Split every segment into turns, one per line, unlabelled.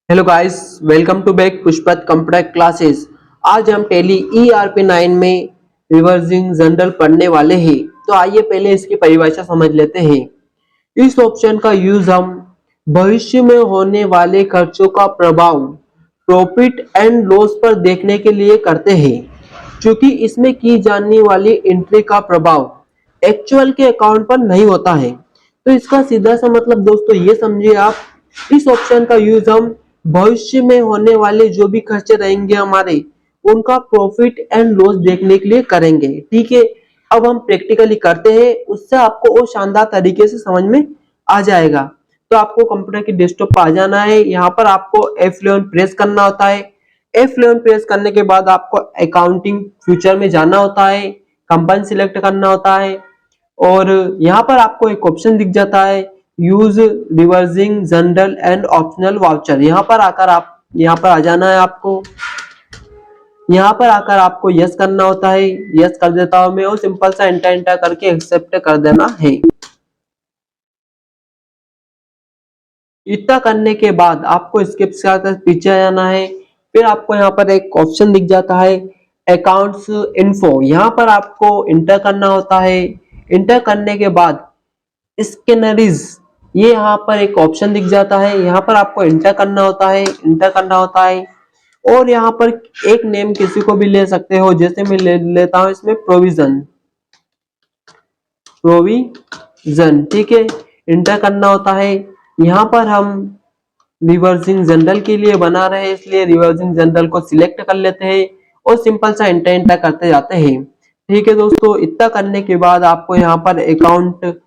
Hello guys, welcome to back Pushpat computer classes. आज हम tally ERP 9 में रिवर्सिंग जनरल पढ़ने वाले हैं। तो आइए पहले इसकी परिभाषा समझ लेते हैं। इस ऑप्शन का यूज हम भविष्य में होने वाले खर्चों का प्रभाव प्रॉफिट एंड लॉस पर देखने के लिए करते हैं, क्योंकि इसमें की जाने वाली एंट्री का प्रभाव एक्चुअल के अकाउंट पर नहीं होता है। तो इसका सीधा सा मतलब दोस्तों ये समझिए आप, इस ऑप्शन का यूज हम भविष्य में होने वाले जो भी खर्चे रहेंगे हमारे, उनका प्रॉफिट एंड लॉस देखने के लिए करेंगे। ठीक है, अब हम प्रैक्टिकली करते हैं, उससे आपको वो शानदार तरीके से समझ में आ जाएगा। तो आपको कंप्यूटर की डेस्कटॉप पर आ जाना है। यहाँ पर आपको F11 प्रेस करना होता है। F11 प्रेस करने के बाद आपको अकाउंटिंग फ्यूचर में जाना होता है, कंपनी सिलेक्ट करना होता है और यहाँ पर आपको एक ऑप्शन दिख जाता है, use reversing general and optional voucher. यहाँ पर आ जाना है आपको। यहाँ पर आकर आपको यस करना होता है। यस कर देता हूं मैं और सिंपल सा एंटर एंटर करके एक्सेप्ट कर देना है। इतना करने के बाद आपको स्किप कर पीछे आ जाना है। फिर आपको यहाँ पर एक ऑप्शन दिख जाता है, अकाउंट्स इन्फो। यहाँ पर आपको इंटर करना होता है। इंटर करने के बाद स्कैनरीज, ये यहाँ पर एक ऑप्शन दिख जाता है। यहाँ पर आपको इंटर करना होता है, इंटर करना होता है और यहाँ पर एक नेम किसी को भी ले सकते हो। जैसे मैं ले लेता हूँ इसमें प्रोविजन, प्रोविजन। ठीक है, इंटर करना होता है। यहाँ पर हम रिवर्सिंग जनरल के लिए बना रहे हैं, इसलिए रिवर्सिंग जनरल को सिलेक्ट कर लेते हैं और सिंपल सा एंटर एंटर करते जाते हैं। ठीक है दोस्तों, इतना करने के बाद आपको यहाँ पर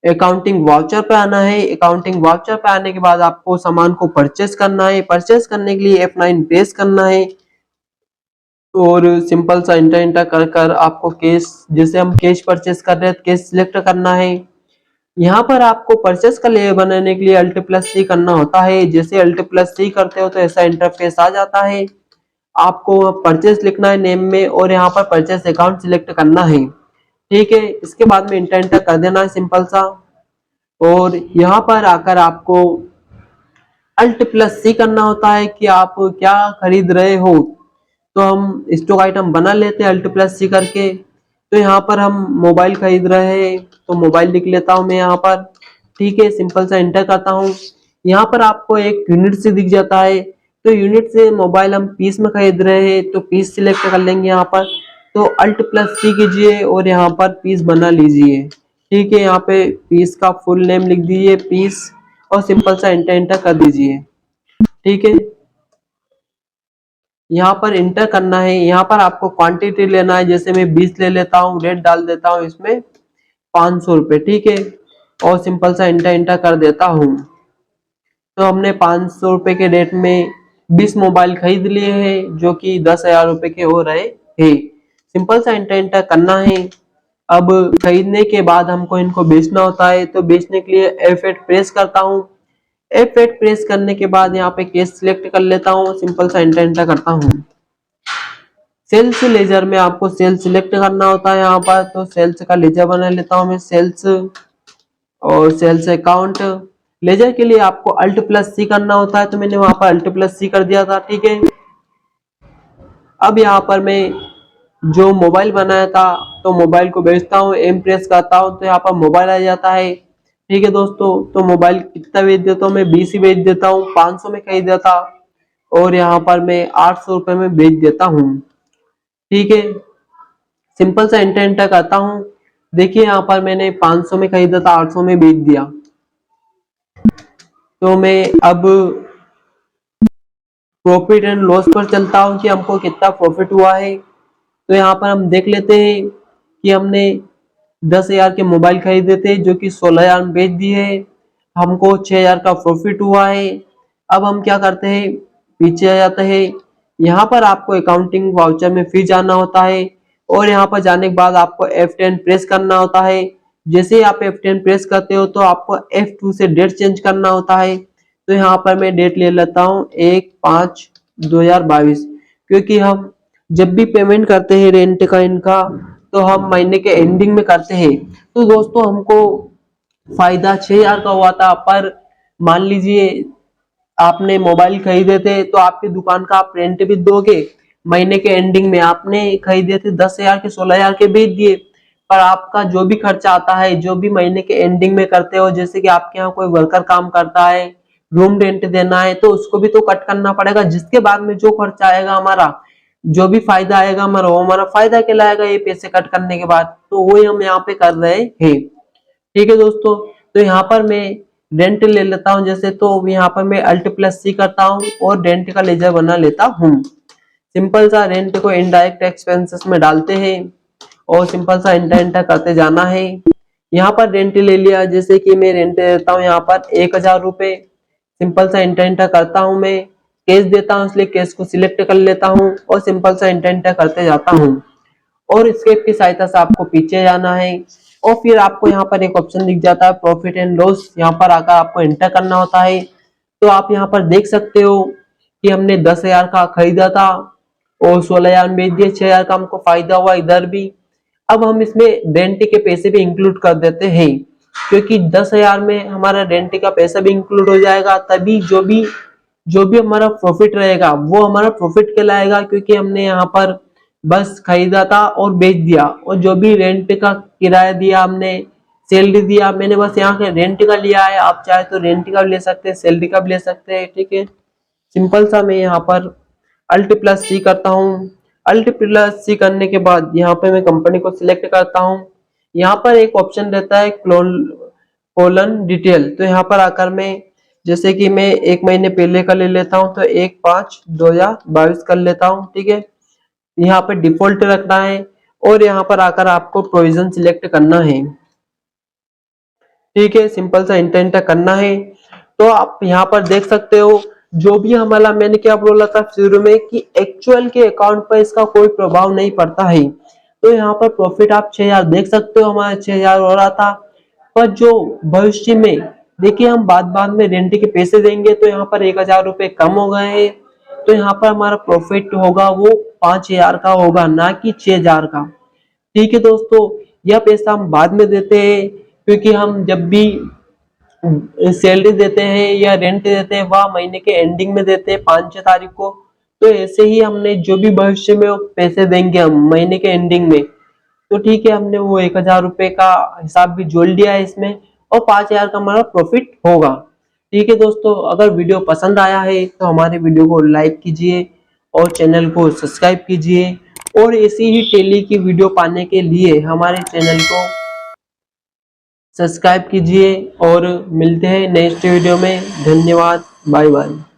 अकाउंटिंग वाउचर पे आना है। अकाउंटिंग वाउचर पे आने के बाद आपको सामान को परचेस करना है। परचेस करने के लिए F9 प्रेस करना है और सिंपल सा एंटर एंटर कर कर आपको कैश, जैसे हम कैश परचेस कर रहे हैं, कैश सिलेक्ट करना है। यहाँ पर आपको परचेस का लेयर बनाने के लिए Alt+C करना होता है। जैसे Alt+C करते हो तो ऐसा इंटरफेस आ जाता है। आपको परचेस लिखना है नेम में और यहाँ पर परचेस अकाउंट सिलेक्ट करना है। ठीक है, इसके बाद में इंटर एंटर कर देना है सिंपल सा। और यहाँ पर आकर आपको Alt+C करना होता है कि आप क्या खरीद रहे हो। तो हम स्टॉक आइटम बना लेते हैं Alt+C करके। तो यहाँ पर हम मोबाइल खरीद रहे हैं तो मोबाइल लिख लेता हूँ मैं यहाँ पर। ठीक है, सिंपल सा एंटर करता हूँ। यहाँ पर आपको एक यूनिट से दिख जाता है, तो यूनिट से मोबाइल हम पीस में खरीद रहे हैं तो पीस सिलेक्ट कर लेंगे यहाँ पर। तो Alt+C कीजिए और यहाँ पर पीस बना लीजिए। ठीक है, यहाँ पे पीस का फुल नेम लिख दीजिए, पीस, और सिंपल सा एंटर एंटर कर दीजिए। ठीक है, यहाँ पर इंटर करना है। यहाँ पर आपको क्वांटिटी लेना है, जैसे मैं 20 ले लेता हूँ, रेट डाल देता हूँ इसमें 500 रुपये। ठीक है, और सिंपल सा इंटर इंटर कर देता हूँ। तो हमने 500 रुपये के रेट में 20 मोबाइल खरीद लिए हैं, जो कि 10,000 रुपये के हो रहे हैं। सिंपल सा इंटर इंटर करना है। अब खरीदने के बाद हमको इनको बेचना होता है, तो बेचने के लिए F8 प्रेस करता हूँ। F8 प्रेस करने के बाद यहाँ पे केस सिलेक्ट कर लेता हूँ, सिंपल सा एंटर एंटर करता हूँ। सेल्स लेजर में आपको सेल्स सिलेक्ट करना होता है यहाँ पर, तो सेल्स का लेजर बना लेता हूँ मैं, सेल्स और सेल्स अकाउंट। लेजर के लिए आपको Alt+C करना होता है, तो मैंने वहां पर Alt+C कर दिया था। ठीक है, अब यहाँ पर मैं जो मोबाइल बनाया था तो मोबाइल को बेचता हूँ, एम प्रेस करता हूँ तो यहाँ पर मोबाइल आ जाता है। ठीक है दोस्तों, तो मोबाइल कितना बेच देता हूँ मैं, 20 ही बेच देता हूँ। 500 में खरीदा था और यहाँ पर मैं 800 रुपये में बेच देता हूँ। ठीक है, सिंपल सा एंटर एंटर करता हूँ। देखिए यहाँ पर मैंने 500 में खरीदा था, 800 में बेच दिया। तो मैं अब प्रॉफिट एंड लॉस पर चलता हूँ कि हमको कितना प्रॉफिट हुआ है। तो यहाँ पर हम देख लेते हैं कि हमने 10,000 के मोबाइल खरीदे थे, जो कि 16,000 में बेच दिए। हमको 6,000 का प्रॉफिट हुआ है। अब हम क्या करते हैं, पीछे आ जाते हैं। यहाँ पर आपको अकाउंटिंग वाउचर में फिर जाना होता है और यहाँ पर जाने के बाद आपको F10 प्रेस करना होता है। जैसे ही आप F10 प्रेस करते हो तो आपको F2 से डेट चेंज करना होता है। तो यहाँ पर मैं डेट ले लेता हूँ 1/5/2022, क्योंकि हम जब भी पेमेंट करते हैं रेंट का इनका, तो हम महीने के एंडिंग में करते हैं। तो दोस्तों हमको फायदा 6,000 का हुआ था, पर मान लीजिए आपने मोबाइल खरीदे थे तो आपकी दुकान का आप रेंट भी दोगे। महीने के एंडिंग में आपने खरीदे थे 10,000 के, 16,000 के बेच दिए, पर आपका जो भी खर्चा आता है, जो भी महीने के एंडिंग में करते हो, जैसे कि आपके यहाँ कोई वर्कर काम करता है, रूम रेंट देना है, तो उसको भी तो कट करना पड़ेगा, जिसके बाद में जो खर्चा आएगा हमारा, जो भी फायदा आएगा हमारा, वो हमारा फायदा कहलाएगा ये पैसे कट करने के बाद। तो वही हम यहाँ पे कर रहे हैं। ठीक है दोस्तों, तो यहाँ पर मैं रेंट ले लेता हूँ जैसे, तो यहाँ पर मैं Alt+C करता हूँ और रेंट का लेजर बना लेता हूँ। सिंपल सा रेंट को इनडायरेक्ट एक्सपेंसेस में डालते हैं और सिंपल सा एंटर एंटर करते जाना है। यहाँ पर रेंट ले लिया, जैसे कि मैं रेंट देता हूँ यहाँ पर 1,000 रुपए। सिंपल सा एंटर एंटर करता हूँ, मैं कैश देता हूँ इसलिए कैश को सिलेक्ट कर लेता हूँ और सिंपल सा एंटर एंटर करते जाता हूँ और स्केप की सहायता से आपको पीछे जाना है और फिर आपको यहाँ पर एक ऑप्शन दिख जाता है प्रॉफिट एंड लॉस। यहाँ पर आकर आपको एंटर करना होता है। तो आप यहाँ पर देख सकते हो कि हमने 10,000 का खरीदा था और 16,000 में बेच दिए, 6,000 का हमको फायदा हुआ इधर भी। अब हम इसमें रेंट के पैसे भी इंक्लूड कर देते हैं, क्योंकि 10,000 में हमारा रेंट का पैसा भी इंक्लूड हो जाएगा, तभी जो भी हमारा प्रॉफिट रहेगा वो हमारा प्रॉफिट कहलाएगा, क्योंकि हमने यहाँ पर बस खरीदा था और बेच दिया, और जो भी रेंट का किराया दिया हमने, सैलरी दिया, मैंने बस यहाँ के रेंट का लिया है। आप चाहे तो रेंट का भी ले सकते हैं, सैलरी का भी ले सकते हैं। ठीक है, सिंपल सा मैं यहाँ पर Alt+C करता हूँ। Alt+C करने के बाद यहाँ पे मैं कंपनी को सिलेक्ट करता हूँ। यहाँ पर एक ऑप्शन रहता है कोलन डिटेल, तो यहाँ पर आकर मैं, जैसे कि मैं 1 महीने पहले का ले लेता हूँ, तो 1/5/2022 कर लेता हूँ। ठीक है, यहाँ पे डिफॉल्ट रखना है और यहाँ पर आकर आपको प्रोविजन सिलेक्ट करना है। ठीक है, सिंपल सा इंटर करना है। तो आप यहाँ पर देख सकते हो, जो भी हमारा, मैंने क्या बोला था शुरू में कि एक्चुअल के अकाउंट पर इसका कोई प्रभाव नहीं पड़ता है। तो यहाँ पर प्रॉफिट आप 6,000 देख सकते हो, हमारा 6,000 हो रहा था, पर जो भविष्य में देखिए हम बाद में रेंट के पैसे देंगे तो यहाँ पर 1,000 रुपए कम हो गए हैं, तो यहाँ पर हमारा प्रॉफिट होगा वो 5,000 का होगा, ना कि 6,000 का। ठीक है दोस्तों, यह पैसा हम बाद में देते हैं, क्योंकि हम जब भी सैलरी देते हैं या रेंट देते हैं वह महीने के एंडिंग में देते हैं 5-6 तारीख को। तो ऐसे ही हमने जो भी भविष्य में पैसे देंगे हम महीने के एंडिंग में, तो ठीक है, हमने वो 1,000 रुपए का हिसाब भी जोड़ लिया है इसमें और 5,000 का हमारा प्रॉफिट होगा। ठीक है दोस्तों, अगर वीडियो पसंद आया है तो हमारे वीडियो को लाइक कीजिए और चैनल को सब्सक्राइब कीजिए, और ऐसी ही टेली की वीडियो पाने के लिए हमारे चैनल को सब्सक्राइब कीजिए और मिलते हैं नेक्स्ट वीडियो में। धन्यवाद, बाय बाय।